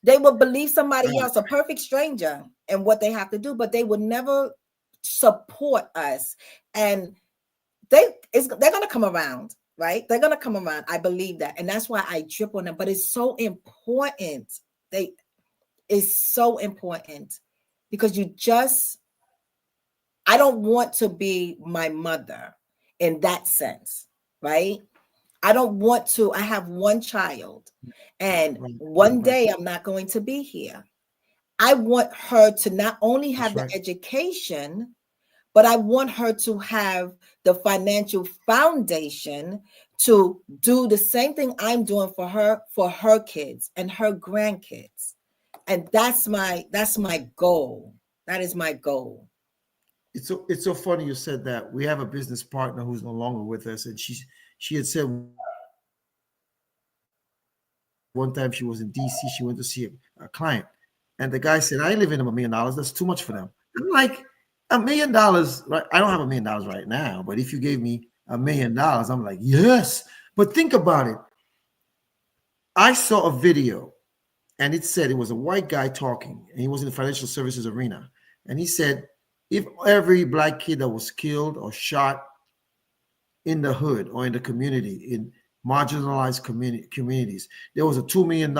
They will believe somebody else, a perfect stranger, and what they have to do, but they would never support us. And they're going to come around. right? They're gonna come around. I believe that, and that's why I drip on them. But it's so important. It's so important because I don't want to be my mother in that sense, right? I don't want to. I have one child, and one day I'm not going to be here. I want her to not only have the education, but I want her to have the financial foundation to do the same thing I'm doing for her kids and her grandkids. And that's my goal. That is my goal. It's so funny you said that. We have a business partner who's no longer with us, and she had said one time she was in DC, she went to see a client, and the guy said, I ain't living in $1 million. That's too much for them. I'm like, $1 million, right? I don't have $1 million right now, but if you gave me $1 million, I'm like, yes. But think about it. I saw a video, and it said it was a white guy talking, and he was in the financial services arena. And he said, if every black kid that was killed or shot in the hood or in the community, in marginalized communities, there was a $2 million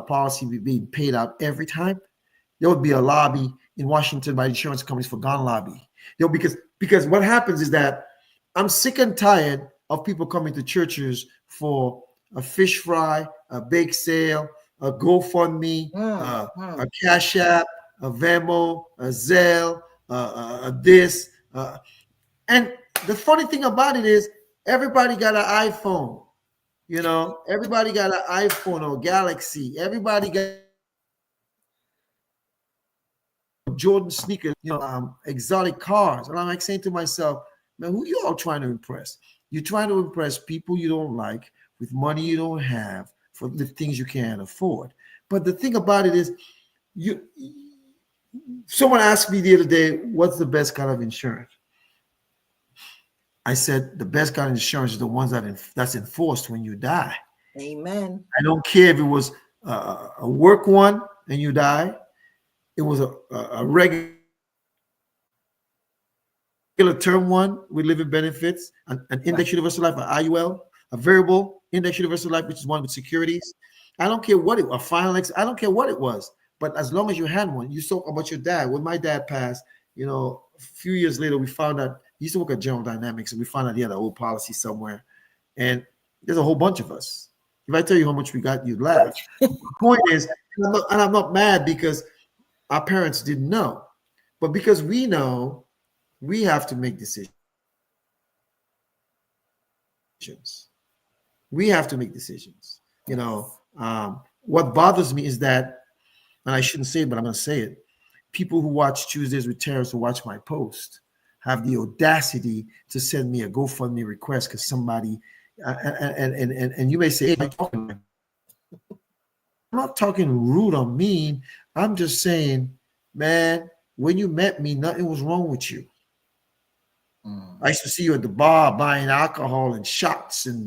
policy being paid out every time, there would be a lobby in Washington by insurance companies for gun lobby. Because what happens is that I'm sick and tired of people coming to churches for a fish fry, a bake sale, a GoFundMe, a Cash App, a Venmo, a Zelle, a this. And the funny thing about it is everybody got an iPhone. You know, everybody got an iPhone or Galaxy. Everybody got Jordan sneakers, exotic cars. And I'm like saying to myself, man, who you all trying to impress? You're trying to impress people you don't like with money you don't have for the things you can't afford. But the thing about it is, someone asked me the other day, what's the best kind of insurance? I said, the best kind of insurance is the ones that's enforced when you die. Amen. I don't care if it was a work one and you die. It was a regular term one with living benefits, an index universal life, an IUL, a variable index universal life, which is one with securities. I don't care what a final I don't care what it was. But as long as you had one, you spoke about your dad. When my dad passed, a few years later, we found out he used to work at General Dynamics, and we found out he had an old policy somewhere. And there's a whole bunch of us. If I tell you how much we got, you'd laugh. The point is, and I'm not mad because our parents didn't know, but because we know, we have to make decisions. We have to make decisions. What bothers me is that, and I shouldn't say it, but I'm going to say it. People who watch Tuesdays with Terrence, who watch my post, have the audacity to send me a GoFundMe request because somebody, and you may say, hey, I'm not talking rude or mean. I'm just saying, man, when you met me, nothing was wrong with you. I used to see you at the bar buying alcohol and shots and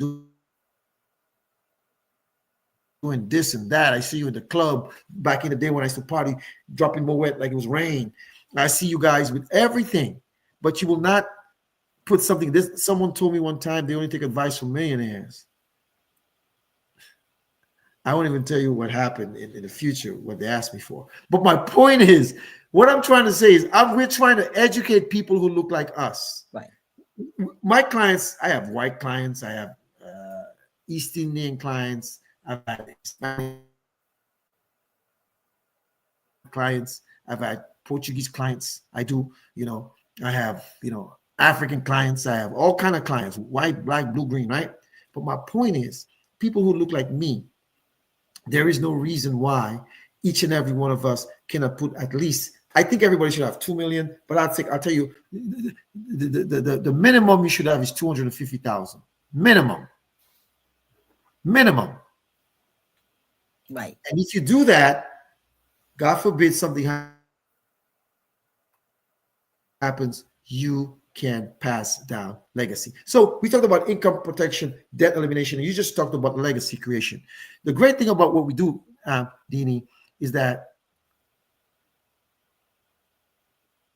doing this and that. I see you at the club back in the day when I used to party, dropping more wet like it was rain. I see you guys with everything, but you will not put something. Someone told me one time they only take advice from millionaires. I won't even tell you what happened in the future, what they asked me for. But my point is, what I'm trying to say is we're trying to educate people who look like us. Right. My clients, I have white clients, I have East Indian clients, I've had Hispanic clients, I've had Portuguese clients. I have, African clients. I have all kind of clients, white, black, blue, green, right? But my point is, people who look like me, there is no reason why each and every one of us cannot put at least, I think everybody should have 2 million, but I'll tell you, the minimum you should have is 250,000. Minimum. Right. And if you do that, God forbid something happens, you can pass down legacy. So we talked about income protection, debt elimination, and you just talked about legacy creation. The great thing about what we do, Dini, is that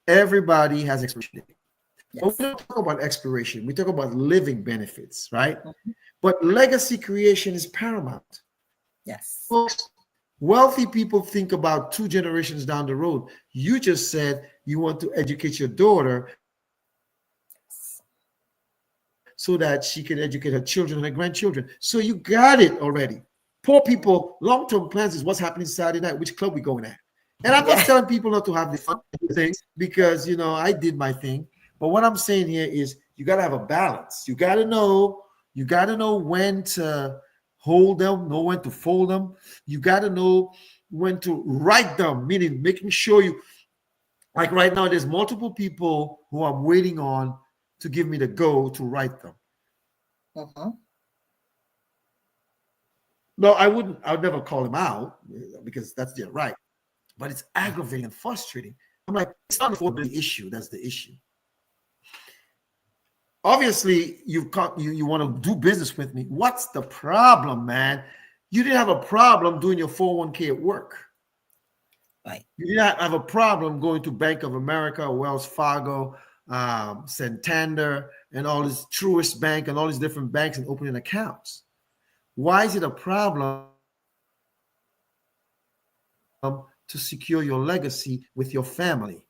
everybody has expiration date. But we Yes. don't talk about expiration. We talk about living benefits, right? Mhm. But legacy creation is paramount. Yes. Folks, wealthy people think about 2 generations down the road. You just said you want to educate your daughter Yes. so that she can educate her children and her grandchildren. So you got it already. Poor people, long-term plans is what's happening Saturday night, which club we going at. And I'm not telling Yeah. people not to have the fun things because I did my thing. But what I'm saying here is you got to have a balance. You got to know when to hold them, know when to fold them. You got to know when to write them, meaning making sure you, like right now, there's multiple people who I'm waiting on to give me the go to write them. Mhm. No, I would never call them out because that's their right. But it's aggravating and frustrating. I'm like, it's not the issue. That's the issue. Obviously, you want to do business with me. What's the problem, man? You didn't have a problem doing your 401k at work. Right. You did not have a problem going to Bank of America, Wells Fargo, Santander, and all this Truist Bank and all these different banks and opening accounts. Why is it a problem to secure your legacy with your family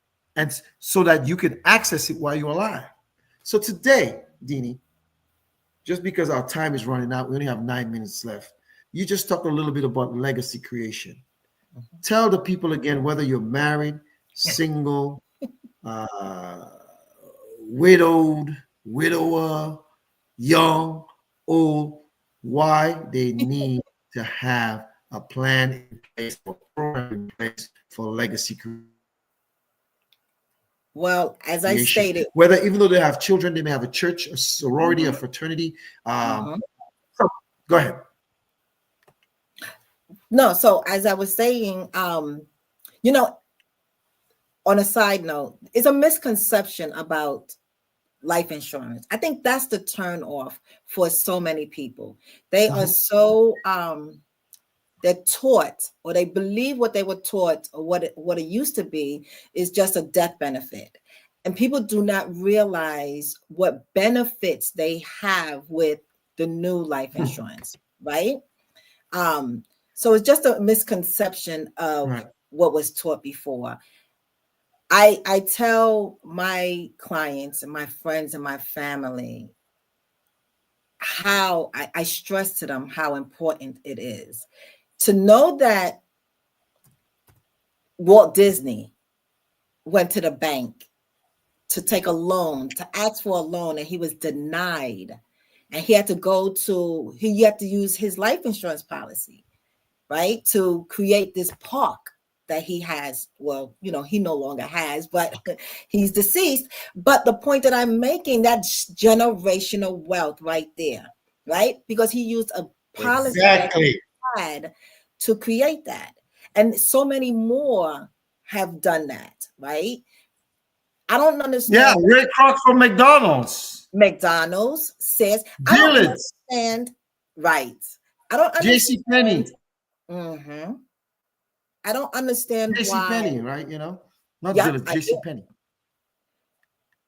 so that you can access it while you're alive? So today, Dini, just because our time is running out, we only have 9 minutes left. You just talked a little bit about legacy creation. Mhm. Tell the people again whether you're married, single, uh, widowed, widower, young, old, why they need to have a plan in place or program in place for legacy creation. Whether even though they have Well, children, as they may I have a stated, church, a sorority, a fraternity. mhm, So mhm. go ahead. No, so as I was saying, you know, on a side note, it's a misconception about life insurance. I think that's the turn off for so many people. They are Mhm. so they're taught or they believe what they were taught or what it used to be is just a death benefit. And people do not realize what benefits they have with the new life insurance, right? Um, so it's just a misconception of Right. what was taught before. I tell my clients and my friends and my family how I stress to them how important it is to know that Walt Disney went to the bank to take a loan, to ask for a loan, and he was denied. And he had to use his life insurance policy, right, to create this park that he has. Well, he no longer has, but he's deceased. But the point that I'm making, that's generational wealth right there, right? Because he used a policy that he Exactly. had to create that. And so many more have done that, right? I don't Yeah, understand Ray Kroc from McDonald's, McDonald's says, I don't Dillard's, understand, right? I don't JC understand. Penney, hmm I don't understand JC why. Penney, right? Not Yep, Dillard's, I JC do. Penney.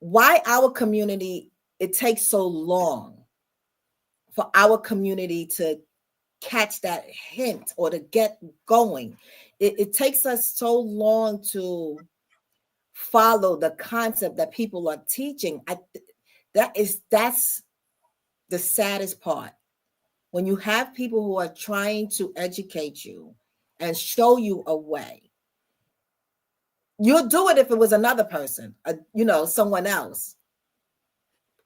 Why our community, it takes so long for our community to catch that hint or to get going. It takes us so long to follow the concept that people are teaching. That's the saddest part. When you have people who are trying to educate you and show you a way, you'll do it if it was another person, someone else.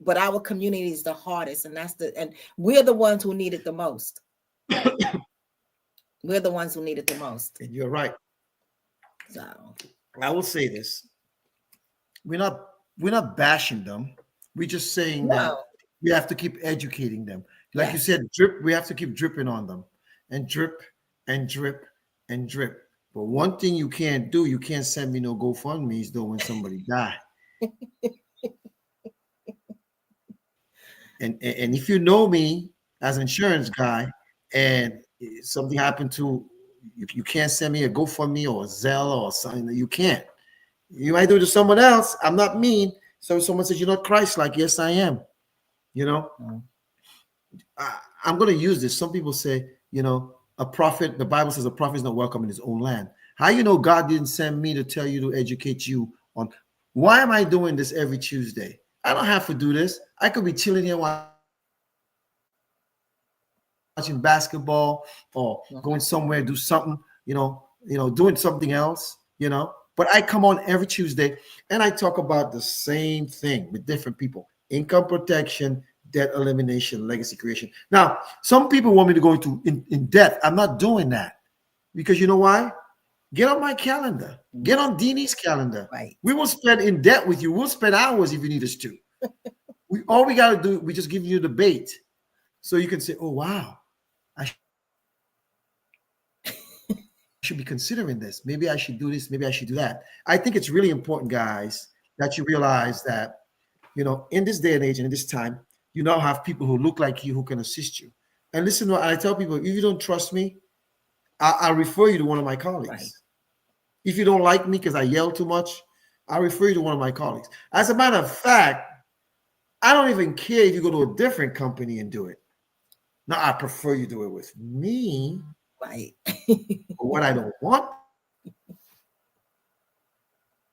But our community is the hardest, and we're the ones who need it the most. We're the ones who need it the most. And you're right. So I will say this: we're not we're not bashing them. We're just saying that no, we have to keep educating them. Like you yes, said, drip. We have to keep dripping on them, and drip and drip and drip. But one thing you can't do, you can't send me no GoFundMe's though when somebody die. And if you know me as an insurance guy, and something happened to you can't send me a GoFundMe or a Zelle or something. You can't. You might do it to someone else. I'm not mean, So someone says, you're not Christ-like. Yes, I am. You know, I'm going to use this. Some people say, a prophet, the Bible says a prophet is not welcome in his own land. How you know God didn't send me to tell you to educate you on why am I doing this every Tuesday? I don't have to do this. I could be chilling here watching basketball or going somewhere, do something, doing something else, But I come on every Tuesday and I talk about the same thing with different people: income protection, debt elimination, legacy creation. Now, some people want me to go into in depth. I'm not doing that because you know why? Get on my calendar. Get on Dini's calendar. Right. We will spend in debt with you. We'll spend hours if you need us to. All we got to do, we just give you the bait. So you can say, oh, wow, I should be considering this. Maybe I should do this. Maybe I should do that. I think it's really important, guys, that you realize that, in this day and age and in this time, you now have people who look like you who can assist you. And listen, I tell people, if you don't trust me, I'll refer you to one of my colleagues. Right. If you don't like me because I yell too much, I'll refer you to one of my colleagues. As a matter of fact, I don't even care if you go to a different company and do it. No, I prefer you do it with me. Right. But what I don't want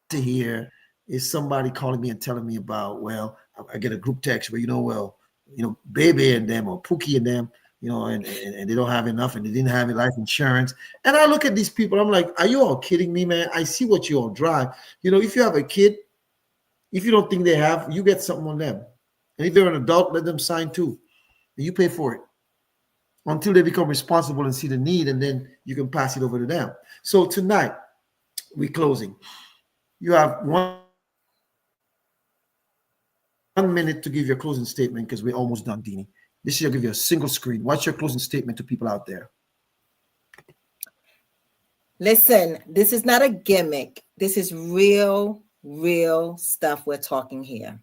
to hear is somebody calling me and telling me about, well, I get a group text where, Baby and them or Pookie and them, and they don't have enough and they didn't have life insurance. And I look at these people, I'm like, are you all kidding me, man? I see what you all drive. If you have a kid, if you don't think they have, you get something on them. And if they're an adult, let them sign too. And you pay for it until they become responsible and see the need, and then you can pass it over to them. So tonight, we're closing. You have 1 minute to give your closing statement because we're almost done, Dini. This year, I'll give you a single screen. What's your closing statement to people out there? Listen, this is not a gimmick. This is real stuff we're talking here.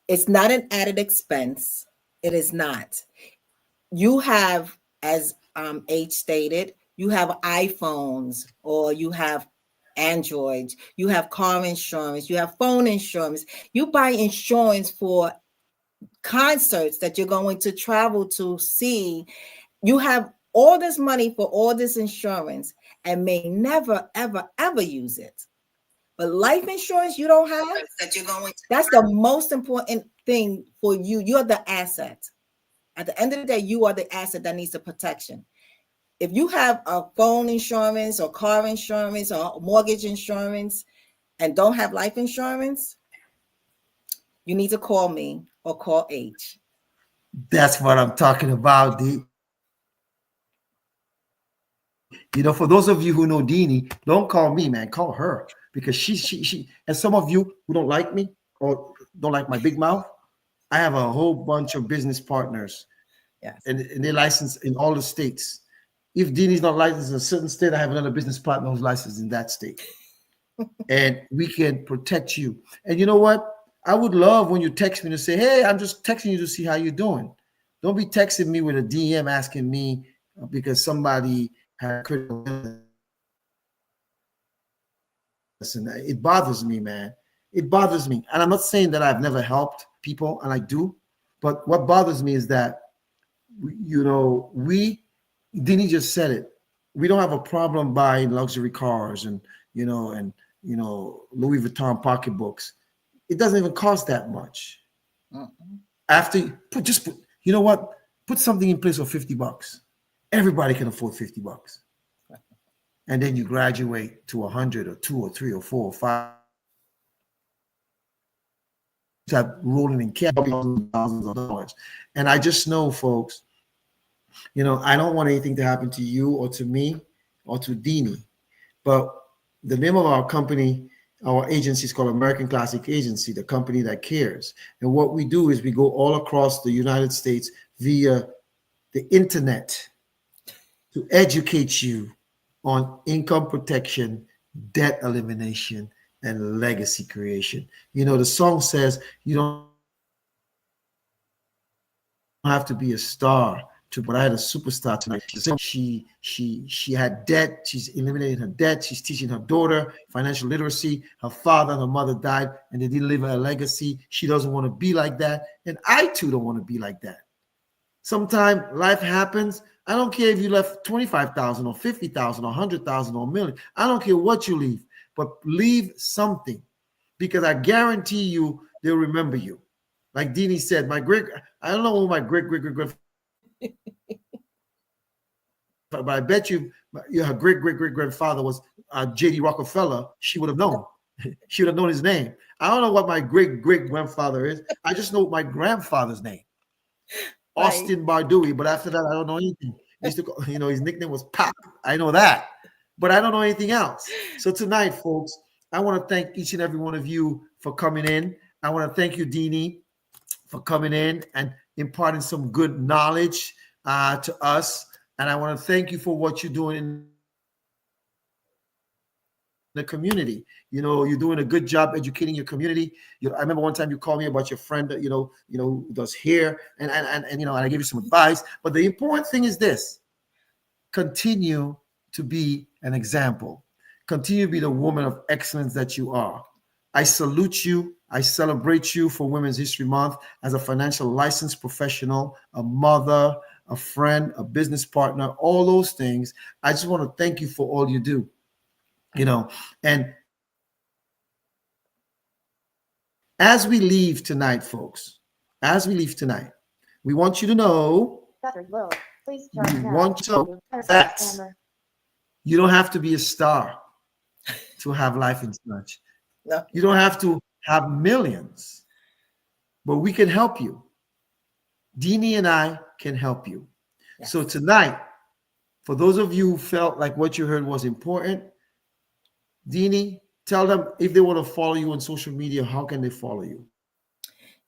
It's not an added expense. It is not. You have, as H stated, you have iPhones or you have Androids, you have car insurance, you have phone insurance. You buy insurance for concerts that you're going to travel to see. You have all this money for all this insurance and may never, ever, ever use it. But life insurance you don't have, that's the most important thing for you. You're the asset. At the end of the day, you are the asset that needs the protection. If you have a phone insurance or car insurance or mortgage insurance and don't have life insurance, you need to call me or call H. That's what I'm talking about, D. For those of you who know Dini, don't call me, man. Call her because she. And some of you who don't like me or don't like my big mouth, I have a whole bunch of business partners. Yes. And they're licensed in all the states. If Dini's not licensed in a certain state, I have another business partner who's licensed in that state. And we can protect you. And you know what? I would love when you text me to say, hey, I'm just texting you to see how you're doing. Don't be texting me with a DM asking me because somebody had critical illness. And it bothers me, man. It bothers me. And I'm not saying that I've never helped people, and I do. But what bothers me is that, Dini just said it. We don't have a problem buying luxury cars and Louis Vuitton pocketbooks. It doesn't even cost that much. After you put something in place for $50. Everybody can afford $50. And then you graduate to 100 or 2 or 3 or 4 or 5. Start rolling in cash, thousands of dollars. And I just know, folks, I don't want anything to happen to you or to me or to Dini. But the name of our company, our agency is called American Classic Agency, the company that cares. And what we do is we go all across the United States via the internet to educate you on income protection, debt elimination, and legacy creation. The song says you don't have to be a star but I had a superstar tonight. She had debt. She's eliminated her debt. She's teaching her daughter financial literacy. Her father and her mother died, and they didn't leave her a legacy. She doesn't want to be like that, and I too don't want to be like that. Sometimes life happens. I don't care if you left 25,000 or 50,000 or 100,000 or a million. I don't care what you leave, but leave something, because I guarantee you they'll remember you. Like Dini said, I don't know who my great but I bet you her great grandfather was J.D. Rockefeller. She would have known. She would have known his name. I don't know what my great grandfather is. I just know my grandfather's name, Austin Bardui. But after that, I don't know anything. His nickname was Pop. I know that, but I don't know anything else. So tonight, folks, I want to thank each and every one of you for coming in. I want to thank you, Dini, for coming in and imparting some good knowledge to us. And I want to thank you for what you're doing in the community. You're doing a good job educating your community. I remember one time you called me about your friend that who does hair, and I gave you some advice. But the important thing is this: continue to be an example. Continue to be the woman of excellence that you are. I salute you. I celebrate you for Women's History Month as a financial licensed professional, a mother, a friend, a business partner, all those things. I just want to thank you for all you do. And as we leave tonight, folks, we want you to know, that you don't have to be a star to have life in touch. No. You don't have to have millions, but we can help you. Dini and I can help you. Yes. So tonight, for those of you who felt like what you heard was important, Dini, tell them if they want to follow you on social media, how can they follow you?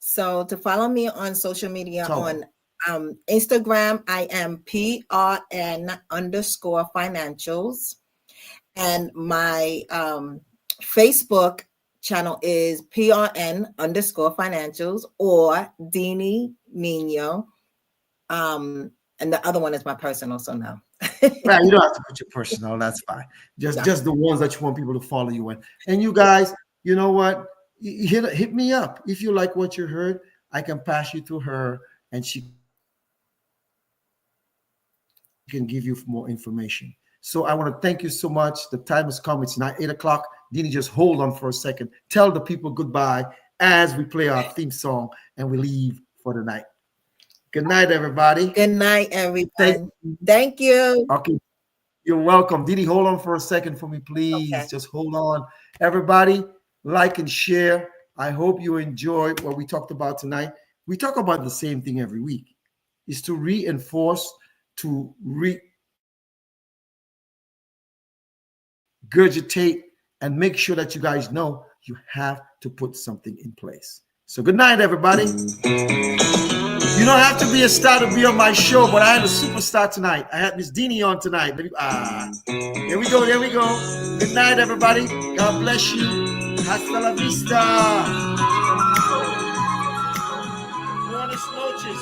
So to follow me on social media, on Instagram, I am PRN_financials. And my Facebook channel is PRN_financials or Dini Nino. And the other one is my personal, so no. Right, you don't have to put your personal, that's fine. Just the ones that you want people to follow you in. And you guys, you know what? Hit me up. If you like what you heard, I can pass you to her and she can give you more information. So I want to thank you so much. The time has come. It's now 8 o'clock. Dini, just hold on for a second. Tell the people goodbye as we play our theme song and we leave for the night. Good night, everybody. Good night, everyone. Thank you. Okay. You're welcome. Dini, hold on for a second for me, please. Okay. Just hold on. Everybody, like and share. I hope you enjoyed what we talked about tonight. We talk about the same thing every week. It's to reinforce, to regurgitate, and make sure that you guys know you have to put something in place. So good night, everybody. You don't have to be a star to be on my show, but I had a superstar tonight. I had Miss Dini on tonight. There we go. Good night, everybody. God bless you. Hasta la vista. Buenas noches.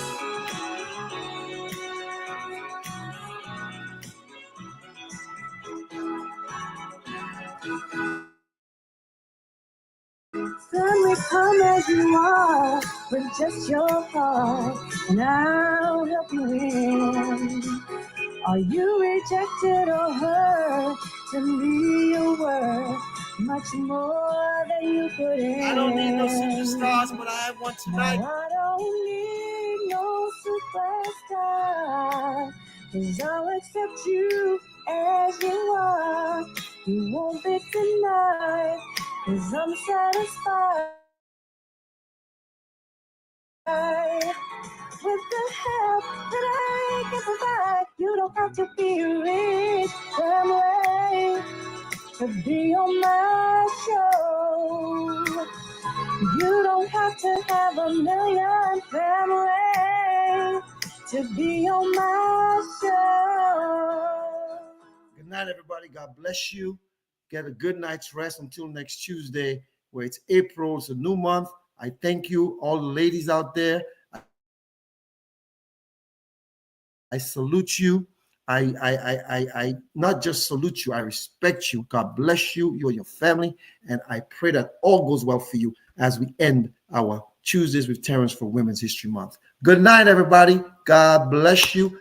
Family, come as you are with just your heart, and I'll help you win. Are you rejected or hurt? To me, you're worth much more than you put in. I don't need no superstars, but I have one tonight. No, I don't need no superstar, 'cause I'll accept you as you are. You won't be denied, 'cause I'm satisfied with the help that I can provide. You don't have to be rich, family, to be on my show. You don't have to have a million, family, to be on my show. Good night, everybody. God bless you. Get a good night's rest until next Tuesday, where it's April. It's a new month. I thank you, all the ladies out there. I salute you. I not just salute you, I respect you. God bless you, you and your family. And I pray that all goes well for you as we end our Tuesdays with Terrence for Women's History Month. Good night, everybody. God bless you.